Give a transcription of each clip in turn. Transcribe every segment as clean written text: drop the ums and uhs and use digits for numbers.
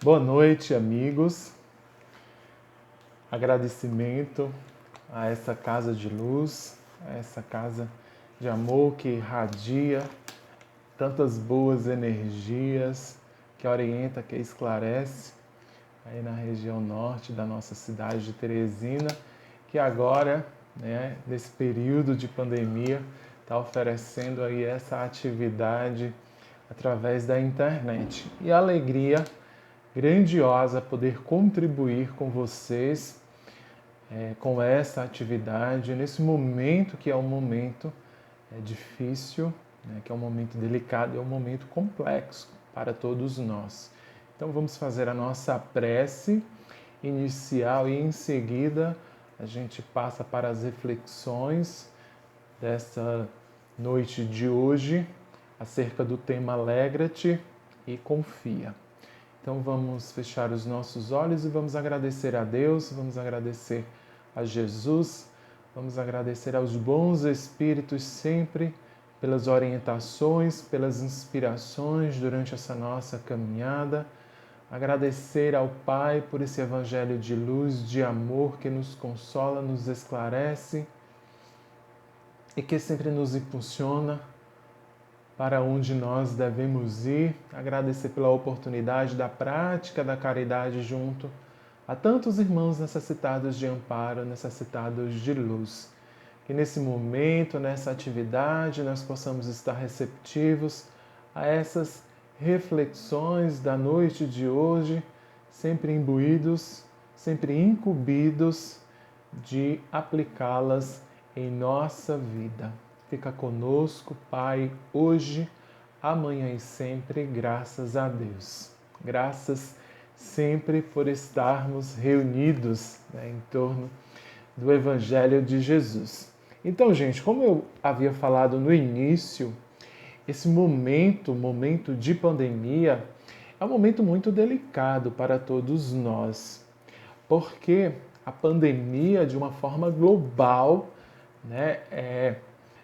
Boa noite, amigos. Agradecimento a essa casa de luz, a essa casa de amor que irradia tantas boas energias, que orienta, que esclarece aí na região norte da nossa cidade de Teresina, que agora, nesse período de pandemia, está oferecendo aí essa atividade através da internet. E a alegria grandiosa poder contribuir com vocês com essa atividade nesse momento que é um momento difícil, que é um momento delicado, é um momento complexo para todos nós. Então vamos fazer a nossa prece inicial e em seguida a gente passa para as reflexões dessa noite de hoje acerca do tema Alegra-te e confia. Então vamos fechar os nossos olhos e vamos agradecer a Deus, vamos agradecer a Jesus, vamos agradecer aos bons espíritos sempre pelas orientações, pelas inspirações durante essa nossa caminhada. Agradecer ao Pai por esse evangelho de luz, de amor que nos consola, nos esclarece e que sempre nos impulsiona para onde nós devemos ir, agradecer pela oportunidade da prática da caridade junto a tantos irmãos necessitados de amparo, necessitados de luz. Que nesse momento, nessa atividade, nós possamos estar receptivos a essas reflexões da noite de hoje, sempre imbuídos, sempre incumbidos de aplicá-las em nossa vida. Fica conosco, Pai, hoje, amanhã e sempre, graças a Deus. Graças sempre por estarmos reunidos em torno do Evangelho de Jesus. Então, gente, como eu havia falado no início, esse momento de pandemia, é um momento muito delicado para todos nós, porque a pandemia, de uma forma global,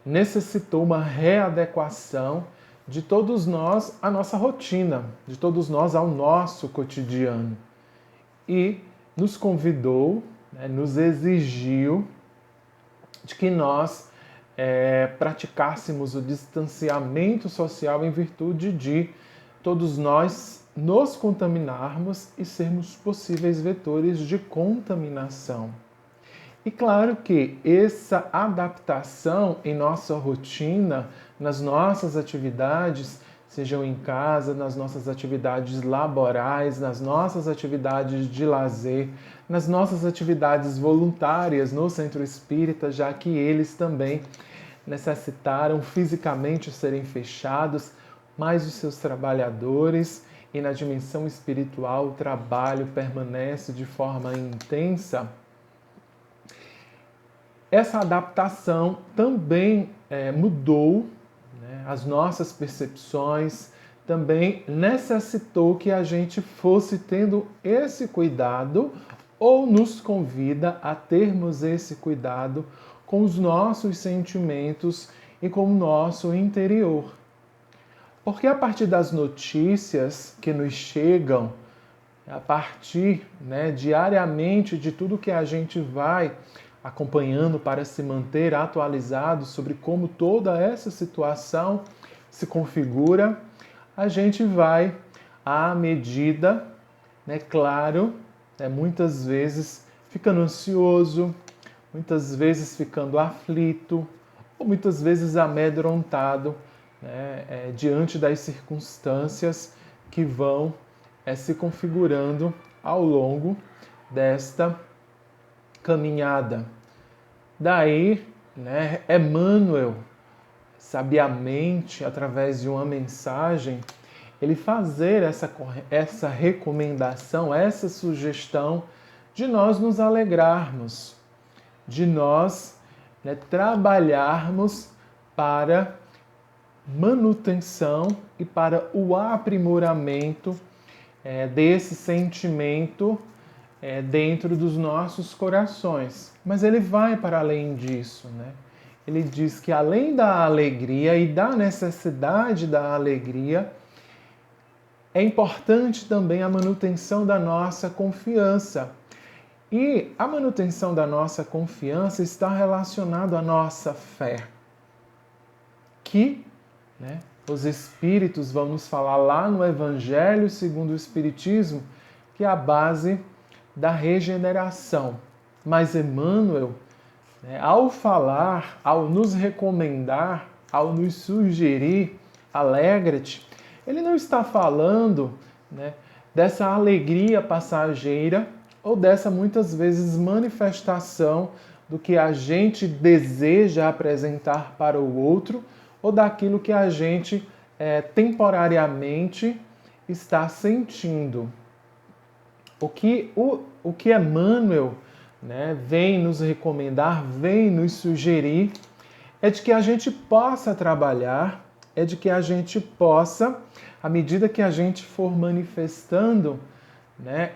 necessitou uma readequação de todos nós à nossa rotina, de todos nós ao nosso cotidiano. E nos convidou, nos exigiu de que nós praticássemos o distanciamento social em virtude de todos nós nos contaminarmos e sermos possíveis vetores de contaminação. E claro que essa adaptação em nossa rotina, nas nossas atividades, sejam em casa, nas nossas atividades laborais, nas nossas atividades de lazer, nas nossas atividades voluntárias no Centro Espírita, já que eles também necessitaram fisicamente serem fechados, mas os seus trabalhadores, e na dimensão espiritual o trabalho permanece de forma intensa. Essa adaptação também mudou as nossas percepções, também necessitou que a gente fosse tendo esse cuidado ou nos convida a termos esse cuidado com os nossos sentimentos e com o nosso interior. Porque a partir das notícias que nos chegam, a partir diariamente de tudo que a gente vai acompanhando para se manter atualizado sobre como toda essa situação se configura, a gente vai, à medida, claro, muitas vezes ficando ansioso, muitas vezes ficando aflito, ou muitas vezes amedrontado, diante das circunstâncias que vão se configurando ao longo desta caminhada. Daí, Emmanuel, sabiamente, através de uma mensagem, ele fazer essa recomendação, essa sugestão de nós nos alegrarmos, de nós trabalharmos para manutenção e para o aprimoramento desse sentimento dentro dos nossos corações. Mas ele vai para além disso, Ele diz que além da alegria e da necessidade da alegria, é importante também a manutenção da nossa confiança. E a manutenção da nossa confiança está relacionada à nossa fé, que, né, os Espíritos vão nos falar lá no Evangelho segundo o Espiritismo, que é a base da regeneração. Mas Emmanuel, né, ao falar, ao nos recomendar, ao nos sugerir, alegra-te, ele não está falando, né, dessa alegria passageira ou dessa, muitas vezes, manifestação do que a gente deseja apresentar para o outro ou daquilo que a gente temporariamente está sentindo. O que Emmanuel, né, vem nos recomendar, vem nos sugerir, é de que a gente possa trabalhar, é de que a gente possa, à medida que a gente for manifestando, né,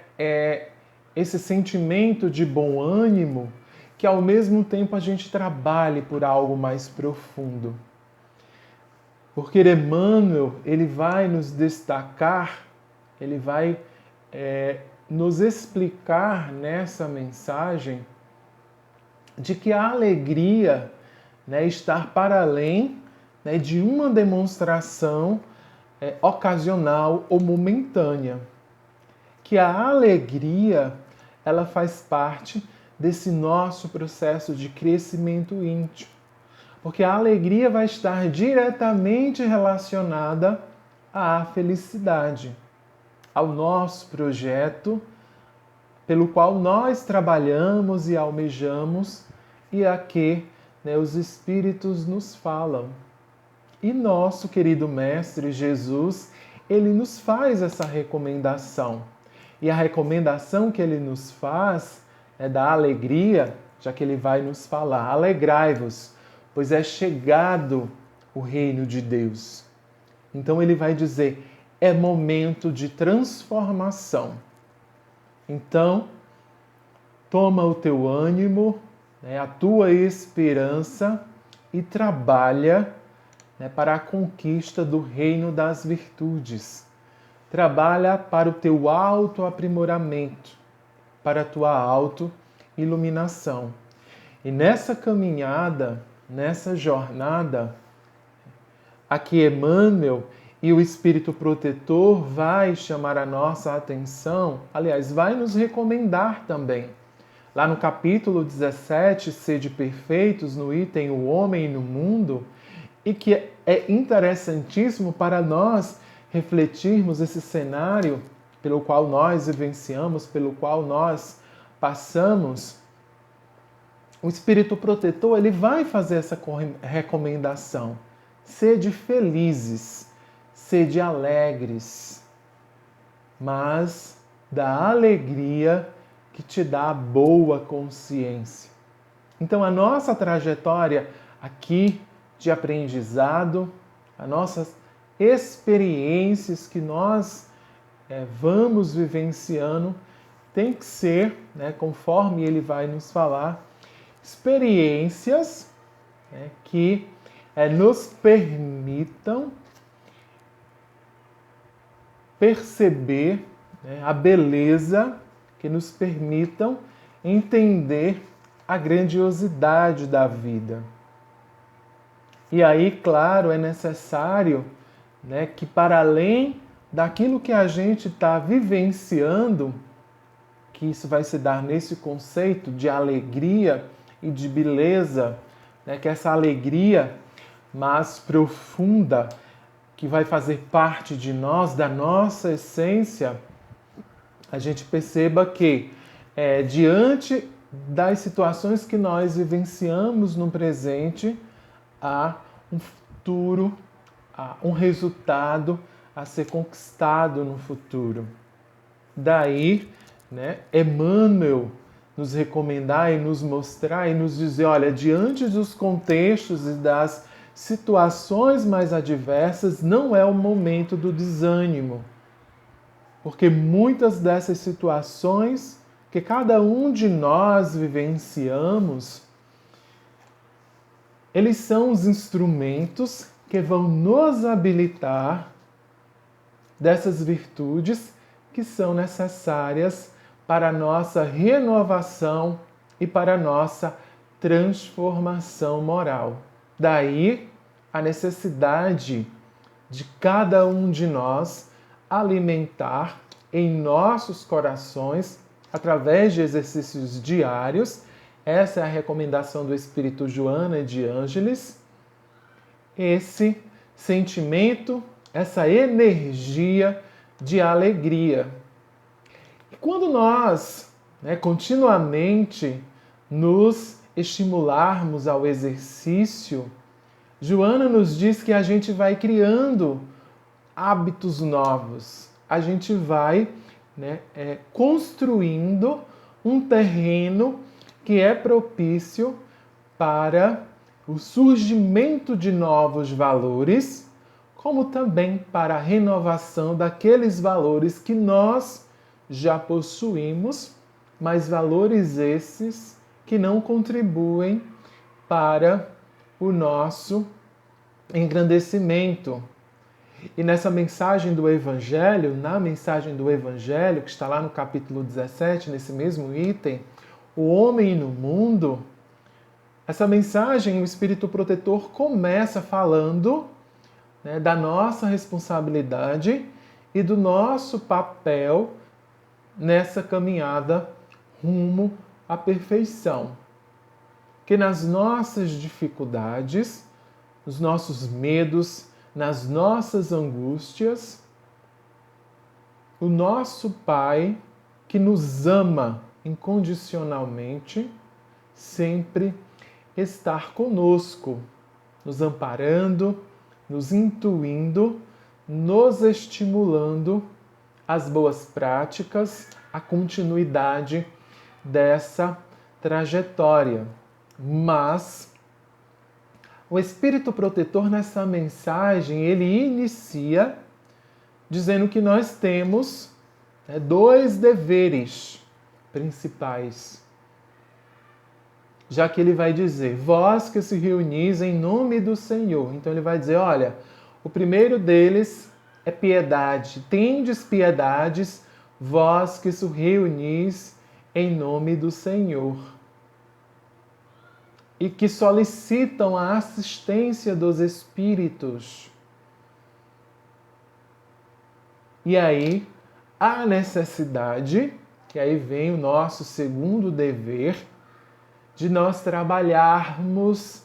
esse sentimento de bom ânimo, que ao mesmo tempo a gente trabalhe por algo mais profundo. Porque Emmanuel, ele vai nos destacar, ele vai nos explicar nessa mensagem de que a alegria, né, estar para além, né, de uma demonstração ocasional ou momentânea. Que a alegria, ela faz parte desse nosso processo de crescimento íntimo. Porque a alegria vai estar diretamente relacionada à felicidade, ao nosso projeto pelo qual nós trabalhamos e almejamos e a que, né, os Espíritos nos falam. E nosso querido Mestre Jesus, ele nos faz essa recomendação. E a recomendação que ele nos faz é da alegria, já que ele vai nos falar: alegrai-vos, pois é chegado o reino de Deus. Então ele vai dizer, é momento de transformação. Então, toma o teu ânimo, né, a tua esperança e trabalha, né, para a conquista do reino das virtudes. Trabalha para o teu autoaprimoramento, para a tua autoiluminação. E nessa caminhada, nessa jornada, aqui Emmanuel e o Espírito Protetor vai chamar a nossa atenção, aliás, vai nos recomendar também. Lá no capítulo 17, Sede Perfeitos, no item O Homem no Mundo, e que é interessantíssimo para nós refletirmos esse cenário pelo qual nós vivenciamos, pelo qual nós passamos. O Espírito Protetor, ele vai fazer essa recomendação. Sede felizes, sede alegres, mas da alegria que te dá a boa consciência. Então, a nossa trajetória aqui de aprendizado, as nossas experiências que nós vamos vivenciando, tem que ser, né, conforme ele vai nos falar, experiências, né, que nos permitam perceber, né, a beleza, que nos permitam entender a grandiosidade da vida. E aí, claro, é necessário, né, que para além daquilo que a gente está vivenciando, que isso vai se dar nesse conceito de alegria e de beleza, né, que essa alegria mais profunda, que vai fazer parte de nós, da nossa essência, a gente perceba que, diante das situações que nós vivenciamos no presente, há um futuro, há um resultado a ser conquistado no futuro. Daí, né, Emmanuel nos recomendar e nos mostrar e nos dizer, olha, diante dos contextos e das situações mais adversas, não é o momento do desânimo. Porque muitas dessas situações que cada um de nós vivenciamos, eles são os instrumentos que vão nos habilitar dessas virtudes que são necessárias para a nossa renovação e para a nossa transformação moral. Daí a necessidade de cada um de nós alimentar em nossos corações, através de exercícios diários, essa é a recomendação do Espírito Joana de Ângeles, esse sentimento, essa energia de alegria. E quando nós continuamente nos estimularmos ao exercício, Joana nos diz que a gente vai criando hábitos novos, a gente vai construindo um terreno que é propício para o surgimento de novos valores, como também para a renovação daqueles valores que nós já possuímos, mas valores esses que não contribuem para o nosso engrandecimento. E nessa mensagem do Evangelho, na mensagem do Evangelho, que está lá no capítulo 17, nesse mesmo item, o homem no mundo, essa mensagem, o Espírito Protetor começa falando da nossa responsabilidade e do nosso papel nessa caminhada rumo à perfeição. Que nas nossas dificuldades, nos nossos medos, nas nossas angústias, o nosso Pai, que nos ama incondicionalmente, sempre estar conosco, nos amparando, nos intuindo, nos estimulando às boas práticas, à continuidade dessa trajetória. Mas o Espírito Protetor, nessa mensagem, ele inicia dizendo que nós temos dois deveres principais. Já que ele vai dizer, vós que se reunis em nome do Senhor. Então ele vai dizer, olha, o primeiro deles é piedade. Tendes piedades, vós que se reunis em nome do Senhor. E que solicitam a assistência dos Espíritos. E aí, a necessidade, que aí vem o nosso segundo dever, de nós trabalharmos,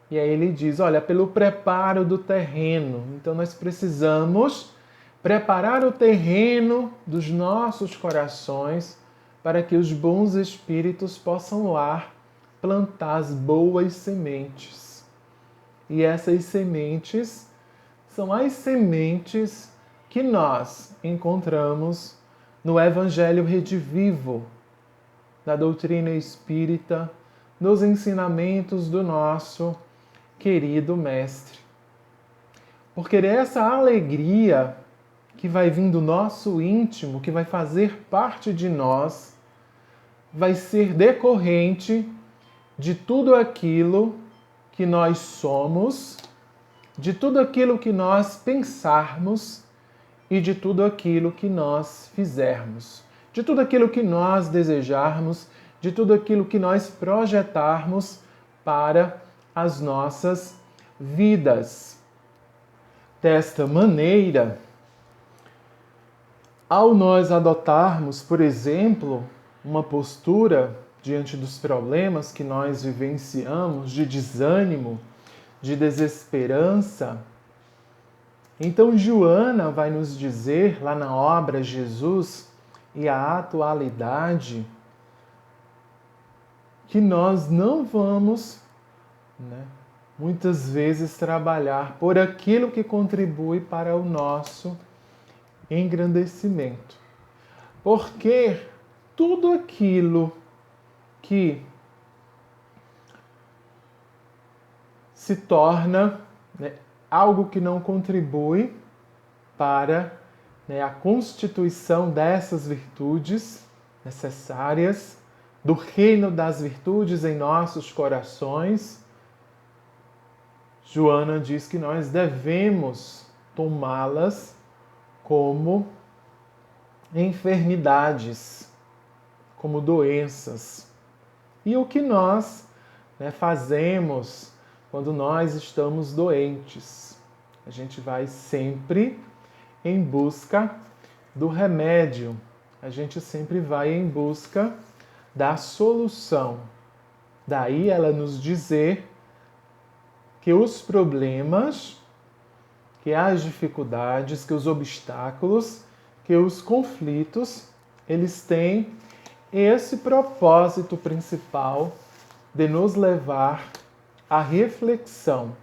e aí ele diz, olha, pelo preparo do terreno. Então nós precisamos preparar o terreno dos nossos corações para que os bons espíritos possam lá plantar as boas sementes. E essas sementes são as sementes que nós encontramos no Evangelho Redivivo, da doutrina espírita, nos ensinamentos do nosso querido Mestre. Porque essa alegria que vai vir do nosso íntimo, que vai fazer parte de nós, vai ser decorrente de tudo aquilo que nós somos, de tudo aquilo que nós pensarmos e de tudo aquilo que nós fizermos, de tudo aquilo que nós desejarmos, de tudo aquilo que nós projetarmos para as nossas vidas. Desta maneira, ao nós adotarmos, por exemplo, uma postura diante dos problemas que nós vivenciamos, de desânimo, de desesperança, então Joana vai nos dizer, lá na obra Jesus e a Atualidade, que nós não vamos, muitas vezes, trabalhar por aquilo que contribui para o nosso engrandecimento. Porque tudo aquilo que se torna algo que não contribui para a constituição dessas virtudes necessárias, do reino das virtudes em nossos corações, Joana diz que nós devemos tomá-las como enfermidades, como doenças. E o que nós fazemos quando nós estamos doentes? A gente vai sempre em busca do remédio, a gente sempre vai em busca da solução. Daí ela nos dizer que os problemas, que as dificuldades, que os obstáculos, que os conflitos, eles têm esse propósito principal de nos levar à reflexão,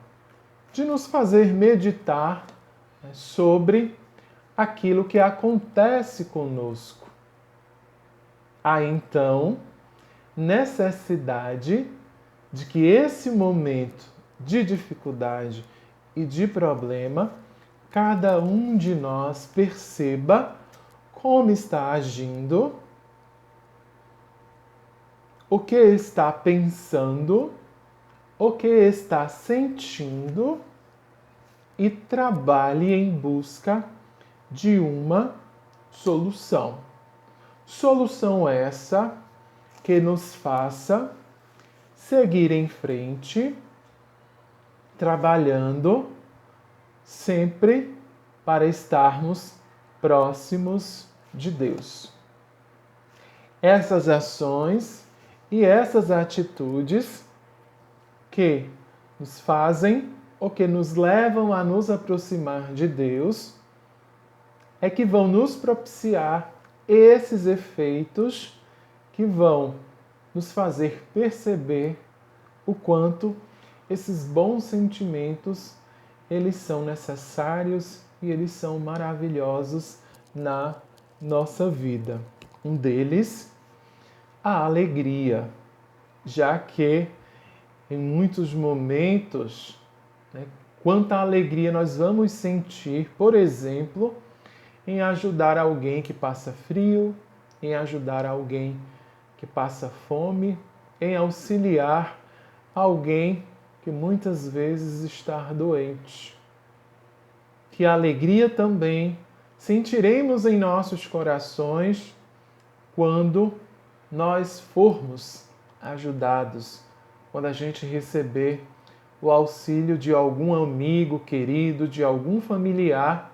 de nos fazer meditar sobre aquilo que acontece conosco. Há então necessidade de que esse momento de dificuldade e de problema, cada um de nós perceba como está agindo, o que está pensando, o que está sentindo e trabalhe em busca de uma solução. Solução essa que nos faça seguir em frente, trabalhando sempre para estarmos próximos de Deus. Essas ações e essas atitudes que nos fazem ou que nos levam a nos aproximar de Deus é que vão nos propiciar esses efeitos que vão nos fazer perceber o quanto esses bons sentimentos eles são necessários e eles são maravilhosos na nossa vida. Um deles, a alegria, já que em muitos momentos, quanta alegria nós vamos sentir, por exemplo, em ajudar alguém que passa frio, em ajudar alguém que passa fome, em auxiliar alguém que muitas vezes está doente. Que alegria também sentiremos em nossos corações quando nós formos ajudados, quando a gente receber o auxílio de algum amigo querido, de algum familiar,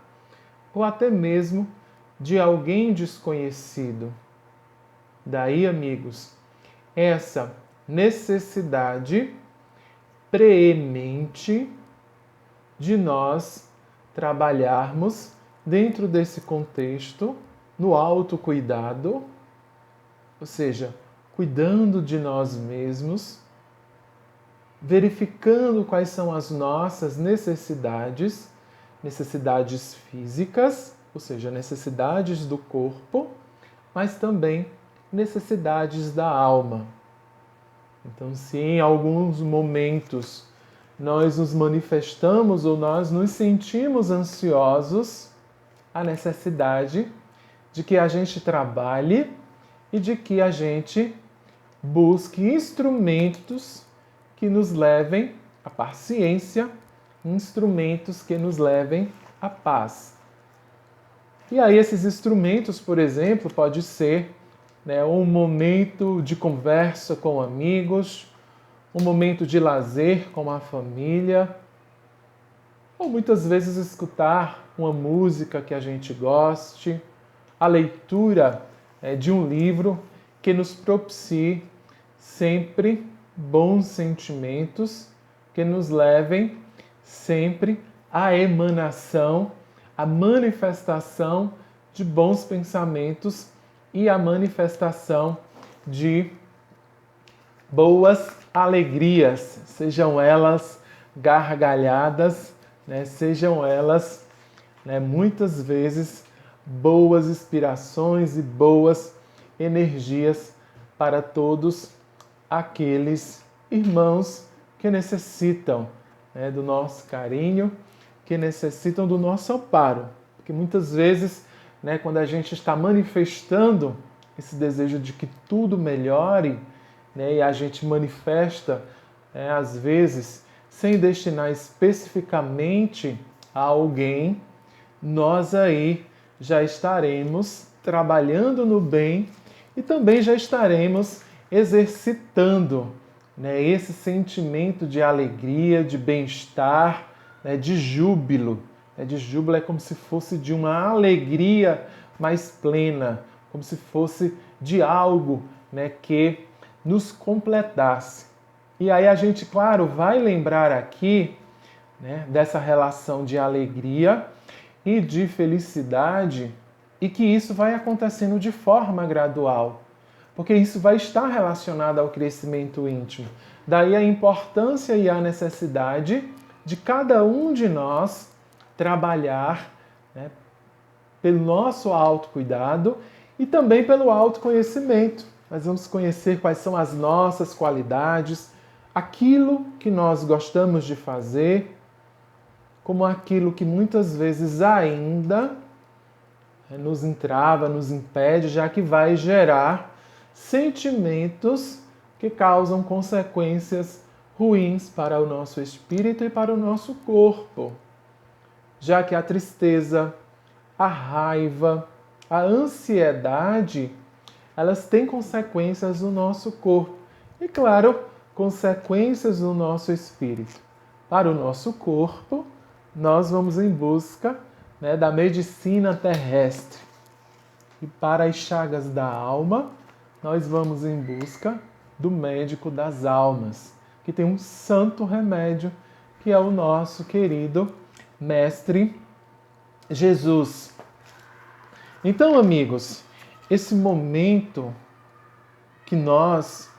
ou até mesmo de alguém desconhecido. Daí, amigos, essa necessidade preemente de nós trabalharmos dentro desse contexto, no autocuidado, ou seja, cuidando de nós mesmos, verificando quais são as nossas necessidades, necessidades físicas, ou seja, necessidades do corpo, mas também necessidades da alma. Então, se em alguns momentos nós nos manifestamos ou nós nos sentimos ansiosos, a necessidade de que a gente trabalhe e de que a gente busque instrumentos que nos levem à paciência, instrumentos que nos levem à paz. E aí esses instrumentos, por exemplo, pode ser um momento de conversa com amigos, um momento de lazer com a família, ou muitas vezes escutar uma música que a gente goste, a leitura de um livro que nos propicie sempre bons sentimentos, que nos levem sempre à emanação, à manifestação de bons pensamentos e à manifestação de boas alegrias, sejam elas gargalhadas, sejam elas muitas vezes boas inspirações e boas energias para todos aqueles irmãos que necessitam do nosso carinho, que necessitam do nosso amparo. Porque muitas vezes, quando a gente está manifestando esse desejo de que tudo melhore, e a gente manifesta, às vezes, sem destinar especificamente a alguém, nós aí já estaremos trabalhando no bem e também já estaremos exercitando, né, esse sentimento de alegria, de bem-estar, né, de júbilo. De júbilo é como se fosse de uma alegria mais plena, como se fosse de algo, né, que nos completasse. E aí a gente, claro, vai lembrar aqui, né, dessa relação de alegria e de felicidade, e que isso vai acontecendo de forma gradual, porque isso vai estar relacionado ao crescimento íntimo. Daí a importância e a necessidade de cada um de nós trabalhar, né, pelo nosso autocuidado e também pelo autoconhecimento. Nós vamos conhecer quais são as nossas qualidades, aquilo que nós gostamos de fazer, como aquilo que muitas vezes ainda nos entrava, nos impede, já que vai gerar sentimentos que causam consequências ruins para o nosso espírito e para o nosso corpo. Já que a tristeza, a raiva, a ansiedade, elas têm consequências no nosso corpo e, claro, consequências no nosso espírito. Para o nosso corpo, nós vamos em busca, né, da medicina terrestre. E para as chagas da alma, nós vamos em busca do médico das almas, que tem um santo remédio, que é o nosso querido Mestre Jesus. Então, amigos, esse momento que nós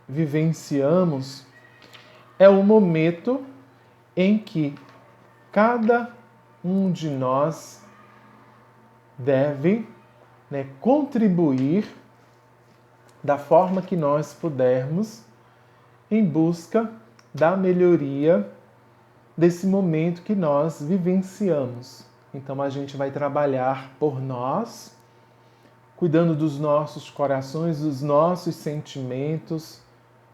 vivenciamos é o momento em que cada um de nós deve, né, contribuir da forma que nós pudermos em busca da melhoria desse momento que nós vivenciamos. Então a gente vai trabalhar por nós, cuidando dos nossos corações, dos nossos sentimentos,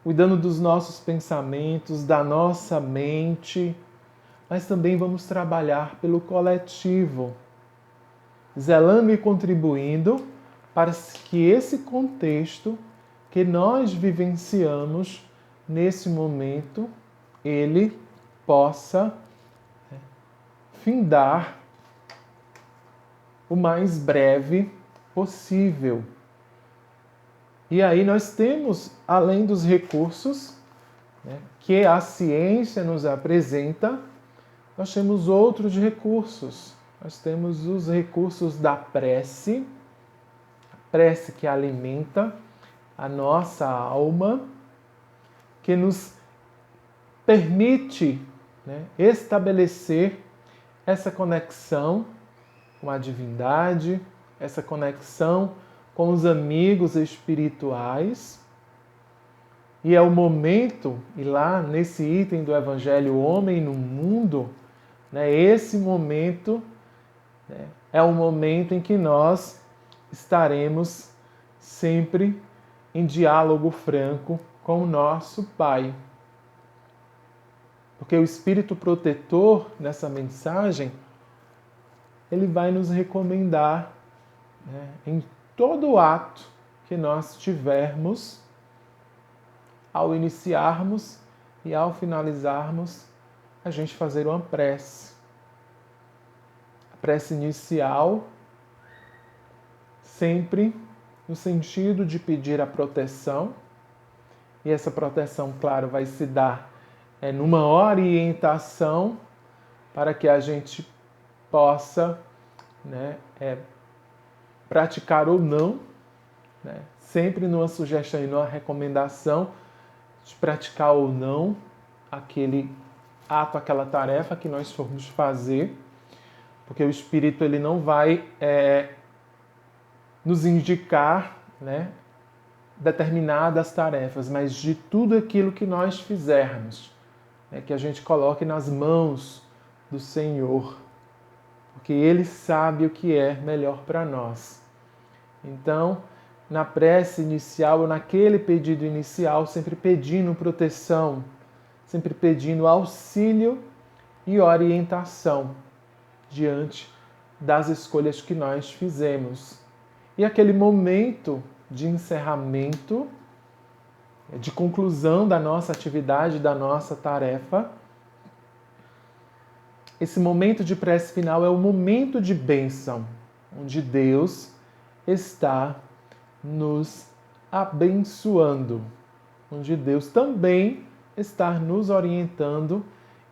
cuidando dos nossos pensamentos, da nossa mente, mas também vamos trabalhar pelo coletivo, zelando e contribuindo para que esse contexto que nós vivenciamos nesse momento, ele possa findar o mais breve possível. E aí nós temos, além dos recursos, né, que a ciência nos apresenta, nós temos outros recursos. Nós temos os recursos da prece, a prece que alimenta a nossa alma, que nos permite, né, estabelecer essa conexão com a divindade, essa conexão com os amigos espirituais. E é o momento, e lá nesse item do Evangelho, o homem no mundo, né, esse momento, né, é o momento em que nós estaremos sempre em diálogo franco com o nosso Pai. Porque o Espírito protetor, nessa mensagem, ele vai nos recomendar, né, em todo ato que nós tivermos, ao iniciarmos e ao finalizarmos, a gente fazer uma prece. A prece inicial, sempre no sentido de pedir a proteção, e essa proteção, claro, vai se dar numa orientação para que a gente possa, né, praticar ou não, né, sempre numa sugestão e numa recomendação de praticar ou não aquele ato, aquela tarefa que nós formos fazer, porque o Espírito ele não vai nos indicar, né, determinadas tarefas, mas de tudo aquilo que nós fizermos, né, que a gente coloque nas mãos do Senhor, porque Ele sabe o que é melhor para nós. Então, na prece inicial, ou naquele pedido inicial, sempre pedindo proteção, sempre pedindo auxílio e orientação diante das escolhas que nós fizemos. E aquele momento de encerramento, de conclusão da nossa atividade, da nossa tarefa, esse momento de prece final é o momento de bênção, onde Deus está nos abençoando, onde Deus também está nos orientando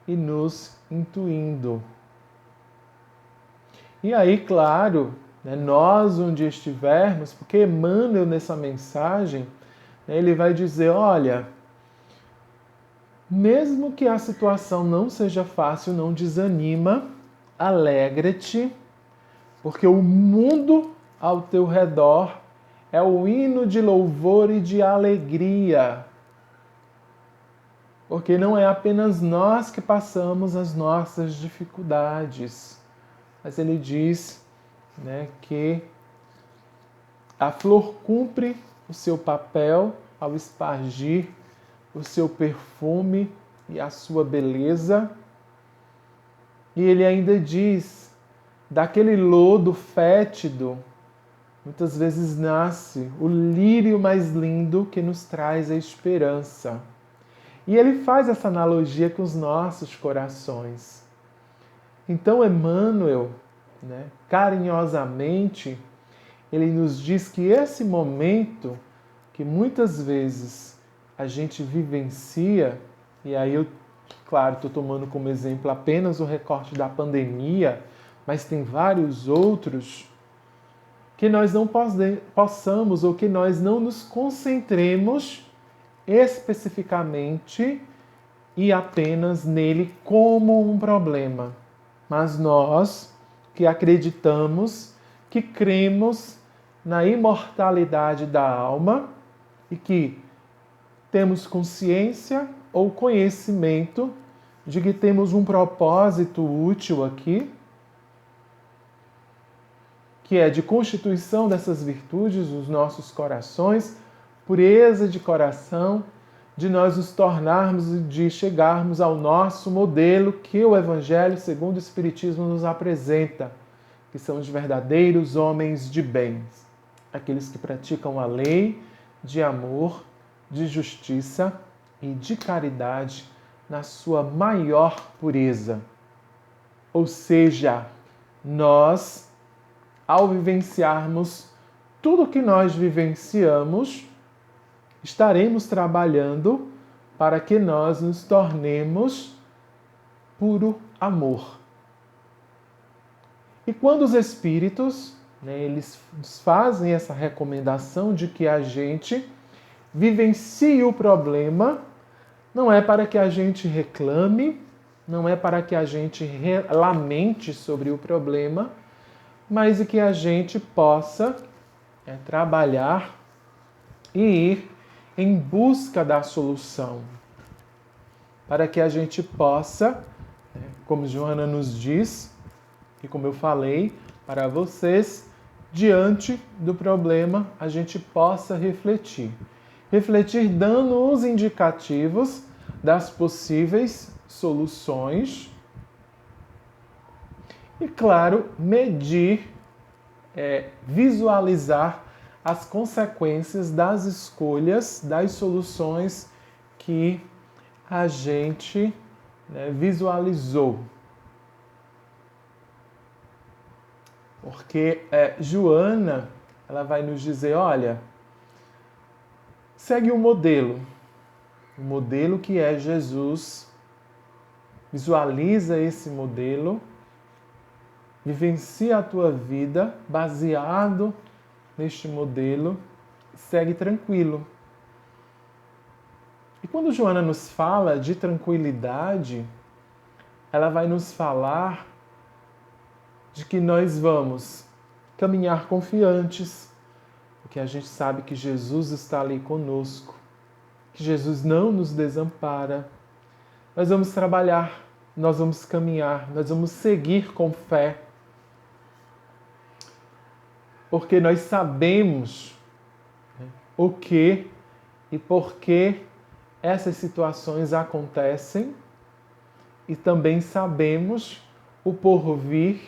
e nos intuindo. E aí, claro, nós onde estivermos, porque Emmanuel nessa mensagem, ele vai dizer, olha, mesmo que a situação não seja fácil, não desanima, alegra-te, porque o mundo ao teu redor é o hino de louvor e de alegria. Porque não é apenas nós que passamos as nossas dificuldades, mas ele diz, que a flor cumpre o seu papel ao espargir o seu perfume e a sua beleza. E ele ainda diz, daquele lodo fétido, muitas vezes nasce o lírio mais lindo que nos traz a esperança. E ele faz essa analogia com os nossos corações. Então, Emmanuel, carinhosamente, ele nos diz que esse momento que muitas vezes a gente vivencia, e aí eu, claro, estou tomando como exemplo apenas o recorte da pandemia, mas tem vários outros, que nós não possamos ou que nós não nos concentremos especificamente e apenas nele como um problema. Mas nós que acreditamos, que cremos na imortalidade da alma e que temos consciência ou conhecimento de que temos um propósito útil aqui, que é de constituição dessas virtudes nos nossos corações, pureza de coração, de nós nos tornarmos e de chegarmos ao nosso modelo que o Evangelho segundo o Espiritismo nos apresenta, que são os verdadeiros homens de bem, aqueles que praticam a lei de amor, de justiça e de caridade na sua maior pureza. Ou seja, nós, ao vivenciarmos tudo o que nós vivenciamos, estaremos trabalhando para que nós nos tornemos puro amor. E quando os espíritos, eles fazem essa recomendação de que a gente vivencie o problema, não é para que a gente reclame, não é para que a gente lamente sobre o problema, mas que a gente possa trabalhar e ir em busca da solução. Para que a gente possa, como Joana nos diz, e como eu falei para vocês, diante do problema a gente possa refletir. Refletir dando os indicativos das possíveis soluções e, claro, medir, visualizar as consequências das escolhas, das soluções que a gente visualizou. Porque Joana, ela vai nos dizer, olha, segue o modelo que é Jesus, visualiza esse modelo, vivencia a tua vida baseado neste modelo, segue tranquilo. E quando Joana nos fala de tranquilidade, ela vai nos falar de que nós vamos caminhar confiantes, porque a gente sabe que Jesus está ali conosco, que Jesus não nos desampara. Nós vamos trabalhar, nós vamos caminhar, nós vamos seguir com fé, porque nós sabemos o que e por que essas situações acontecem e também sabemos o porvir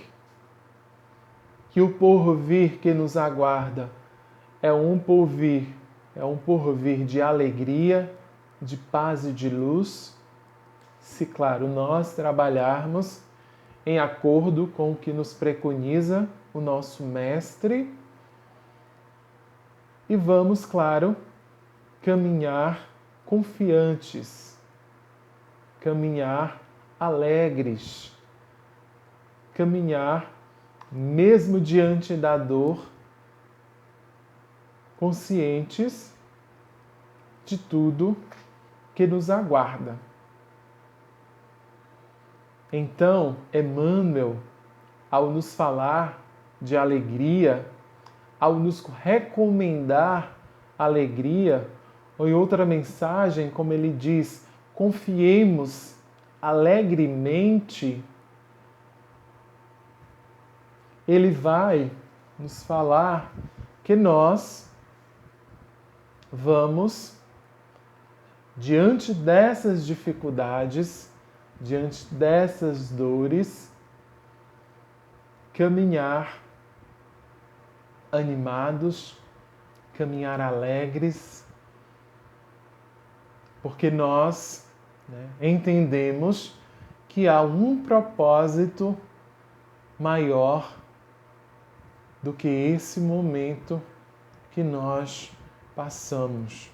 que o porvir que nos aguarda é um porvir de alegria, de paz e de luz, se, claro, nós trabalharmos em acordo com o que nos preconiza o nosso Mestre e vamos, claro, caminhar confiantes, caminhar alegres, caminhar mesmo diante da dor, conscientes de tudo que nos aguarda. Então, Emmanuel, ao nos falar de alegria, ao nos recomendar alegria, ou em outra mensagem, como ele diz, confiemos alegremente, ele vai nos falar que nós vamos, diante dessas dificuldades, diante dessas dores, caminhar animados, caminhar alegres, porque nós entendemos que há um propósito maior do que esse momento que nós passamos.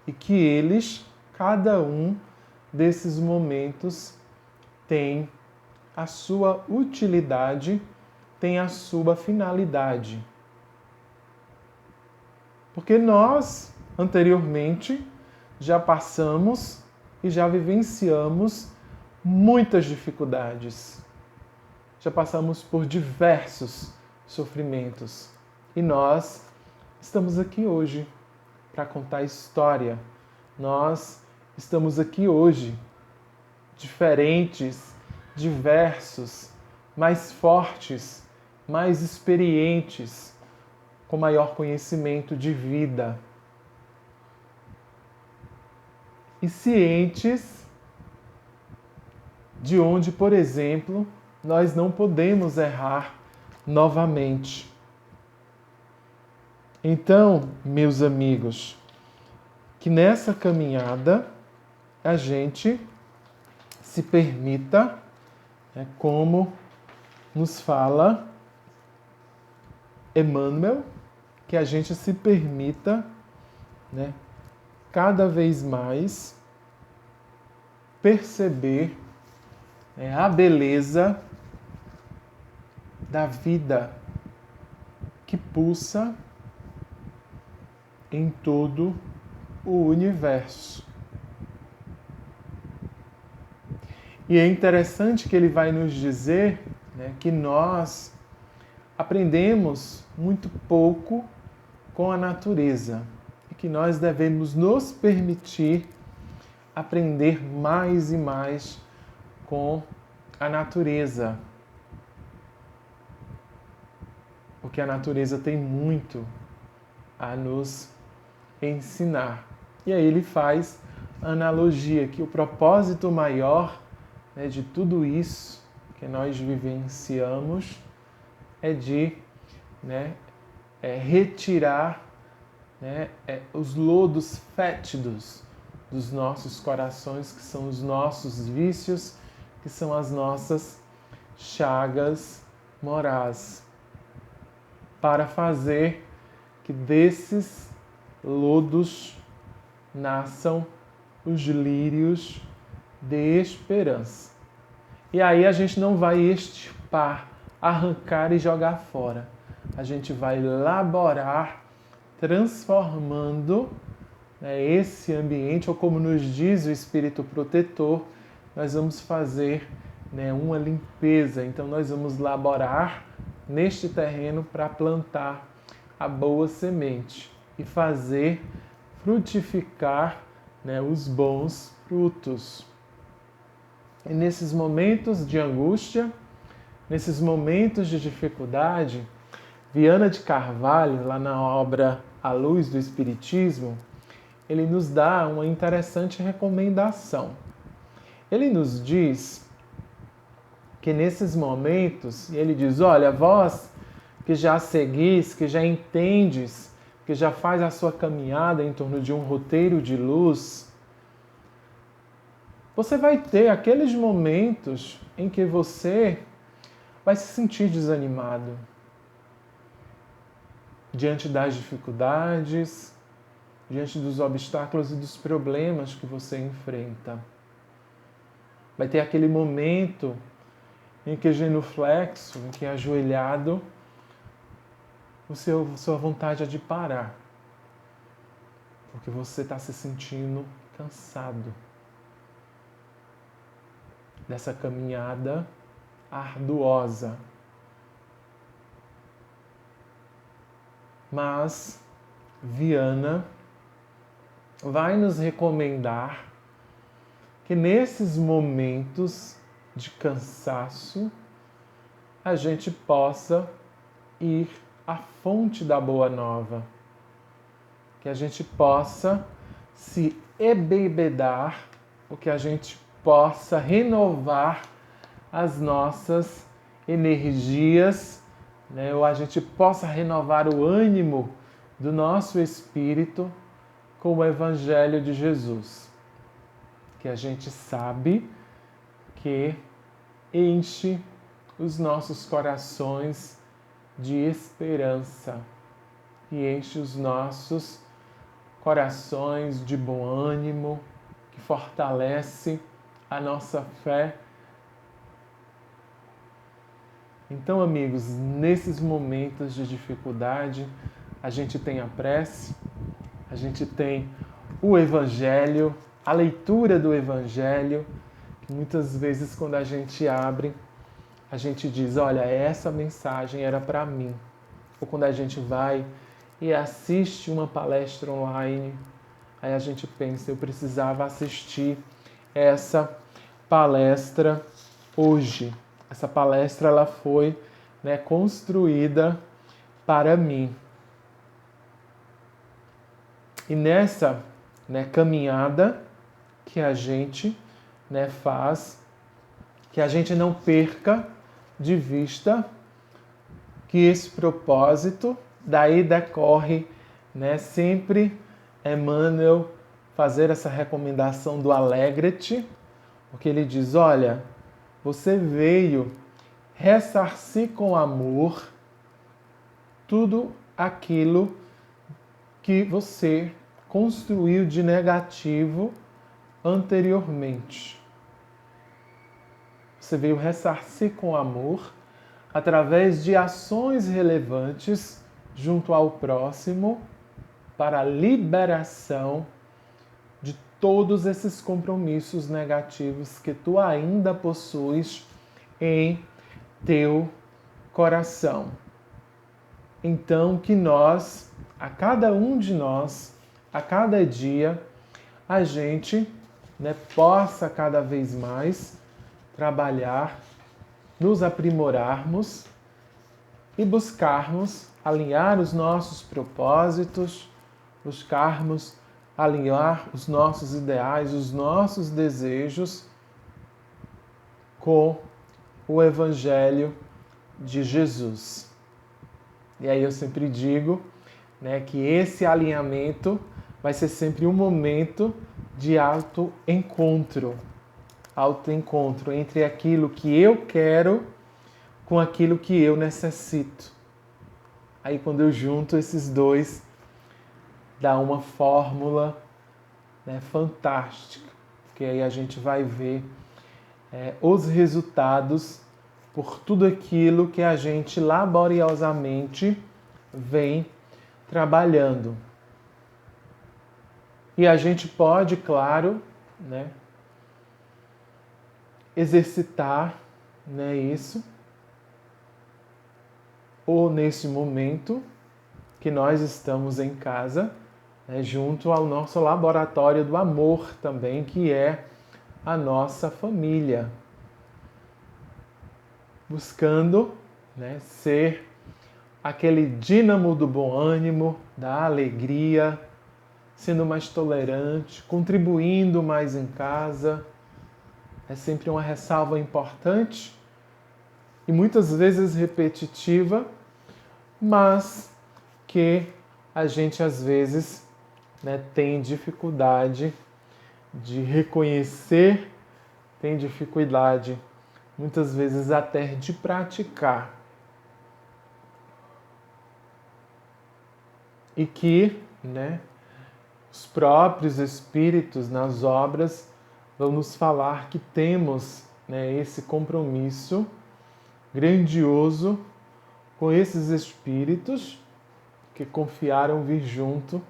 E que eles, cada um desses momentos, tem a sua utilidade, tem a sua finalidade. Porque nós, anteriormente, já passamos e já vivenciamos muitas dificuldades. Já passamos por diversos sofrimentos. E nós estamos aqui hoje para contar história. Nós estamos aqui hoje, diferentes, diversos, mais fortes, mais experientes, com maior conhecimento de vida. E cientes de onde, por exemplo, nós não podemos errar novamente. Então, meus amigos, que nessa caminhada a gente se permita, como nos fala Emmanuel, que a gente se permita, cada vez mais perceber a beleza da vida que pulsa em todo o universo. E é interessante que ele vai nos dizer que nós aprendemos muito pouco com a natureza e que nós devemos nos permitir aprender mais e mais com a natureza. Porque a natureza tem muito a nos ensinar. E aí ele faz a analogia que o propósito maior de tudo isso que nós vivenciamos é de retirar os lodos fétidos dos nossos corações, que são os nossos vícios, que são as nossas chagas morais, para fazer que desses lodos nasçam os lírios de esperança. E aí a gente não vai extirpar, arrancar e jogar fora. A gente vai laborar, transformando esse ambiente, ou como nos diz o Espírito Protetor, nós vamos fazer uma limpeza. Então nós vamos laborar neste terreno para plantar a boa semente e fazer frutificar os bons frutos. E nesses momentos de angústia, nesses momentos de dificuldade, Viana de Carvalho, lá na obra A Luz do Espiritismo, ele nos dá uma interessante recomendação. Ele nos diz que nesses momentos, ele diz, olha, vós que já seguis, que já entendes, que já faz a sua caminhada em torno de um roteiro de luz, você vai ter aqueles momentos em que você vai se sentir desanimado diante das dificuldades, diante dos obstáculos e dos problemas que você enfrenta. Vai ter aquele momento em que genuflexo, em que ajoelhado, sua vontade é de parar, porque você está se sentindo cansado dessa caminhada arduosa. Mas Viana vai nos recomendar que nesses momentos de cansaço a gente possa ir à fonte da boa nova, que a gente possa se embebedar, ou que a gente possa renovar as nossas energias, né? Ou a gente possa renovar o ânimo do nosso espírito com o Evangelho de Jesus, que a gente sabe que enche os nossos corações de esperança e enche os nossos corações de bom ânimo, que fortalece a nossa fé. Então, amigos, nesses momentos de dificuldade, a gente tem a prece, a gente tem o Evangelho, a leitura do Evangelho, que muitas vezes quando a gente abre, a gente diz, olha, essa mensagem era para mim. Ou quando a gente vai e assiste uma palestra online, aí a gente pensa, eu precisava assistir essa palestra hoje. Essa palestra ela foi, né, construída para mim. E nessa, né, caminhada que a gente, né, faz, que a gente não perca de vista que esse propósito, daí decorre, né, sempre Emmanuel fazer essa recomendação do Alegre-te, porque ele diz, olha, você veio ressarcir com amor tudo aquilo que você construiu de negativo anteriormente. Você veio ressarcir com amor através de ações relevantes junto ao próximo para a liberação de todos esses compromissos negativos que tu ainda possuis em teu coração. Então, que nós, a cada um de nós, a cada dia, a gente, né, possa cada vez mais trabalhar, nos aprimorarmos e buscarmos alinhar os nossos propósitos, buscarmos alinhar os nossos ideais, os nossos desejos com o Evangelho de Jesus. E aí eu sempre digo, né, que esse alinhamento vai ser sempre um momento de autoencontro entre aquilo que eu quero com aquilo que eu necessito. Aí quando eu junto esses dois, dá uma fórmula, né, fantástica, porque aí a gente vai ver os resultados por tudo aquilo que a gente laboriosamente vem trabalhando. E a gente pode, claro, né, exercitar, né, isso, ou nesse momento que nós estamos em casa, né, junto ao nosso laboratório do amor também, que é a nossa família. Buscando, né, ser aquele dínamo do bom ânimo, da alegria, sendo mais tolerante, contribuindo mais em casa. É sempre uma ressalva importante e muitas vezes repetitiva, mas que a gente às vezes, né, tem dificuldade de reconhecer, tem dificuldade muitas vezes até de praticar. E que, né, os próprios Espíritos nas obras vão nos falar que temos, né, esse compromisso grandioso com esses Espíritos que confiaram vir junto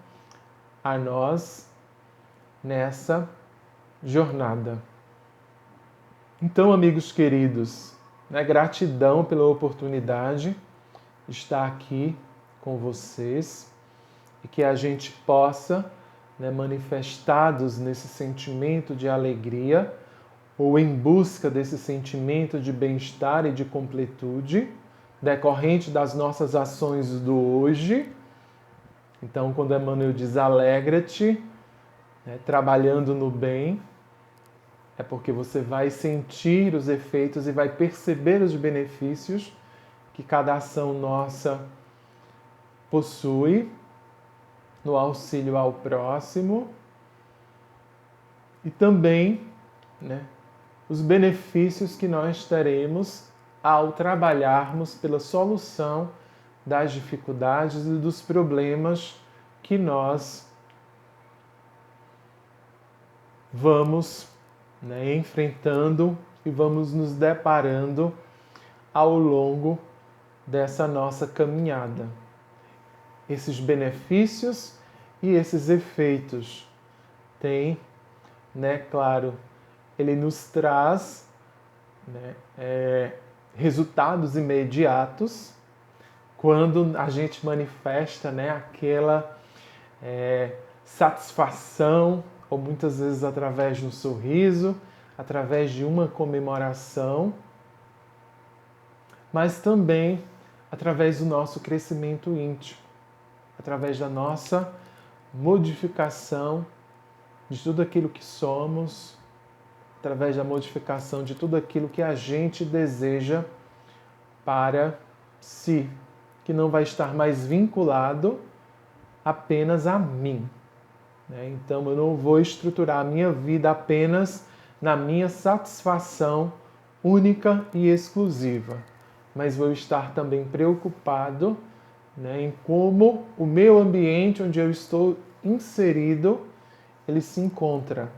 a nós nessa jornada. Então, amigos queridos, né, gratidão pela oportunidade de estar aqui com vocês e que a gente possa, né, manifestados nesse sentimento de alegria ou em busca desse sentimento de bem-estar e de completude, decorrente das nossas ações do hoje. Então, quando Emmanuel diz alegra-te, né, trabalhando no bem, é porque você vai sentir os efeitos e vai perceber os benefícios que cada ação nossa possui no auxílio ao próximo e também, né, os benefícios que nós teremos ao trabalharmos pela solução das dificuldades e dos problemas que nós vamos, né, enfrentando e vamos nos deparando ao longo dessa nossa caminhada. Esses benefícios e esses efeitos têm, né, claro, ele nos traz, né, resultados imediatos quando a gente manifesta, né, aquela satisfação, ou muitas vezes através de um sorriso, através de uma comemoração, mas também através do nosso crescimento íntimo, através da nossa modificação de tudo aquilo que somos, através da modificação de tudo aquilo que a gente deseja para si, que não vai estar mais vinculado apenas a mim. Então eu não vou estruturar a minha vida apenas na minha satisfação única e exclusiva, mas vou estar também preocupado, né, em como o meu ambiente onde eu estou inserido, ele se encontra.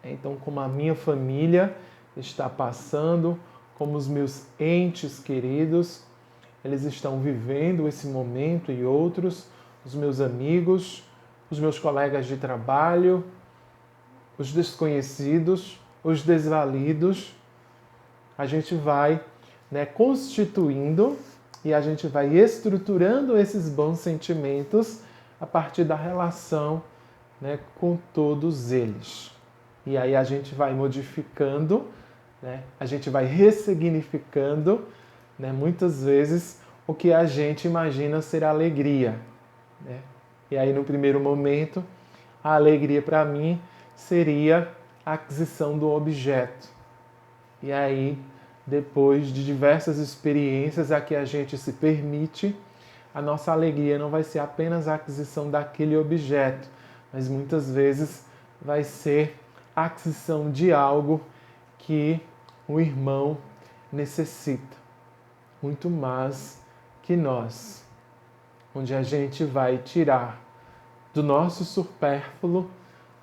Então, como a minha família está passando, como os meus entes queridos, eles estão vivendo esse momento e outros, os meus amigos, os meus colegas de trabalho, os desconhecidos, os desvalidos. A gente vai, né, constituindo e a gente vai estruturando esses bons sentimentos a partir da relação, né, com todos eles. E aí a gente vai modificando, né, a gente vai ressignificando, né, muitas vezes o que a gente imagina ser alegria, né? E aí no primeiro momento, a alegria para mim seria a aquisição do objeto. E aí, depois de diversas experiências a que a gente se permite, a nossa alegria não vai ser apenas a aquisição daquele objeto, mas muitas vezes vai ser a aquisição de algo que o irmão necessita, muito mais que nós, onde a gente vai tirar do nosso supérfluo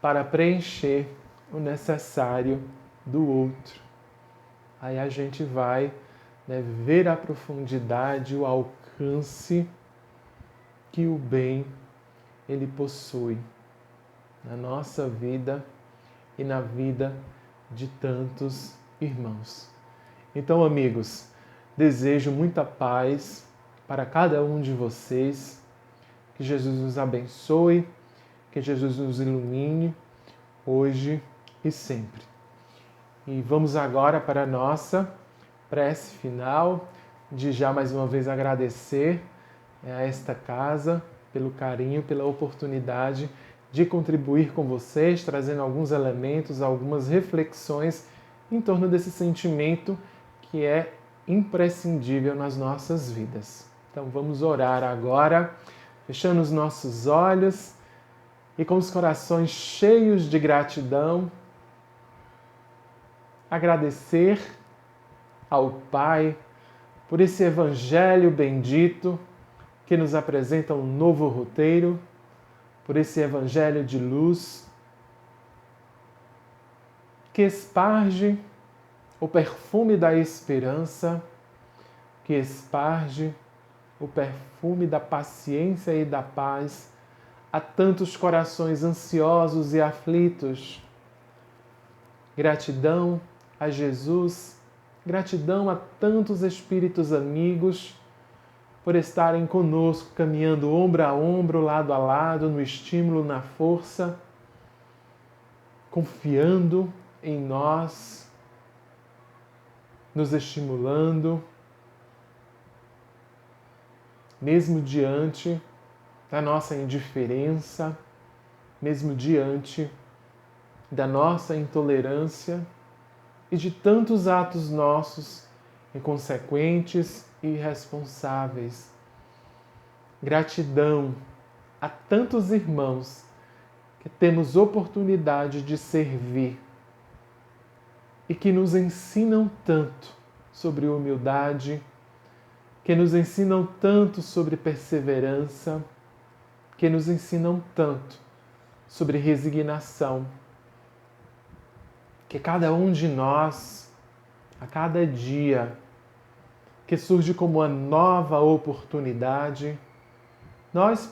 para preencher o necessário do outro. Aí a gente vai, né, ver a profundidade, o alcance que o bem ele possui na nossa vida e na vida de tantos irmãos. Então, amigos, desejo muita paz para cada um de vocês, que Jesus nos abençoe, que Jesus nos ilumine hoje e sempre. E vamos agora para a nossa prece final, de já mais uma vez agradecer a esta casa pelo carinho, pela oportunidade de contribuir com vocês, trazendo alguns elementos, algumas reflexões em torno desse sentimento que é imprescindível nas nossas vidas. Então vamos orar agora, fechando os nossos olhos e com os corações cheios de gratidão, agradecer ao Pai por esse Evangelho bendito que nos apresenta um novo roteiro, por esse Evangelho de luz que esparge o perfume da esperança, que esparge o perfume da paciência e da paz a tantos corações ansiosos e aflitos. Gratidão a Jesus, gratidão a tantos espíritos amigos por estarem conosco, caminhando ombro a ombro, lado a lado, no estímulo, na força, confiando em nós, nos estimulando, mesmo diante da nossa indiferença, mesmo diante da nossa intolerância e de tantos atos nossos inconsequentes e irresponsáveis. Gratidão a tantos irmãos que temos oportunidade de servir e que nos ensinam tanto sobre humildade, que nos ensinam tanto sobre perseverança, que nos ensinam tanto sobre resignação. Que cada um de nós, a cada dia que surge como uma nova oportunidade, nós